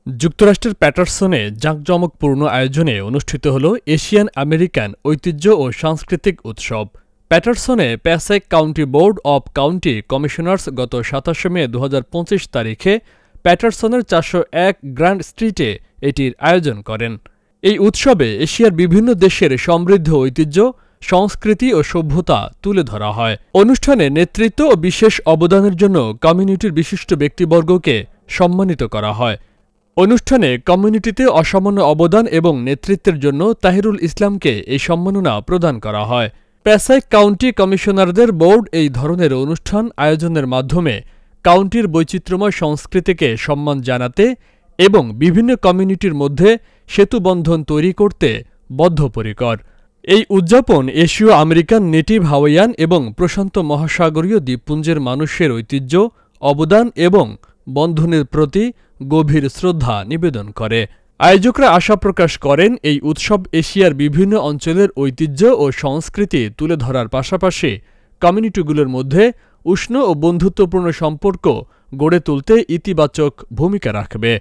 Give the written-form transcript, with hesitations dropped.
যুক্তরাষ্ট্রের প্যাটারসনে জাঁকজমকপূর্ণ আয়োজনে অনুষ্ঠিত হল এশিয়ান আমেরিকান ঐতিহ্য ও সাংস্কৃতিক উৎসব। প্যাটারসনে Passaic County Board of County Commissioners গত ২৭ মে ২০২৫ তারিখে প্যাটারসনের ৪০১ গ্র্যান্ড স্ট্রিটে এটির আয়োজন করেন। এই উৎসবে এশিয়ার বিভিন্ন দেশের সমৃদ্ধ ঐতিহ্য, সংস্কৃতি ও সভ্যতা তুলে ধরা হয়। অনুষ্ঠানে নেতৃত্ব ও বিশেষ অবদানের জন্য কমিউনিটির বিশিষ্ট ব্যক্তিবর্গকে সম্মানিত করা হয়। অনুষ্ঠানে কমিউনিটিতে অসামান্য অবদান এবং নেতৃত্বের জন্য তাহিরুল ইসলামকে এই সম্মাননা প্রদান করা হয়। প্যাসেক কাউন্টি কমিশনারদের বোর্ড এই ধরনের অনুষ্ঠান আয়োজনের মাধ্যমে কাউন্টির বৈচিত্র্যময় সংস্কৃতিকে সম্মান জানাতে এবং বিভিন্ন কমিউনিটির মধ্যে সেতুবন্ধন তৈরি করতে বদ্ধপরিকর। এই উদযাপন এশীয় আমেরিকান, নেটিভ হাওয়াইয়ান এবং প্রশান্ত মহাসাগরীয় দ্বীপপুঞ্জের মানুষের ঐতিহ্য, অবদান এবং বন্ধনের প্রতি গভীর শ্রদ্ধা নিবেদন করে। আয়োজকরা আশা প্রকাশ করেন, এই উৎসব এশিয়ার বিভিন্ন অঞ্চলের ঐতিহ্য ও সংস্কৃতি তুলে ধরার পাশাপাশি কমিউনিটিগুলোর মধ্যে উষ্ণ ও বন্ধুত্বপূর্ণ সম্পর্ক গড়ে তুলতে ইতিবাচক ভূমিকা রাখবে।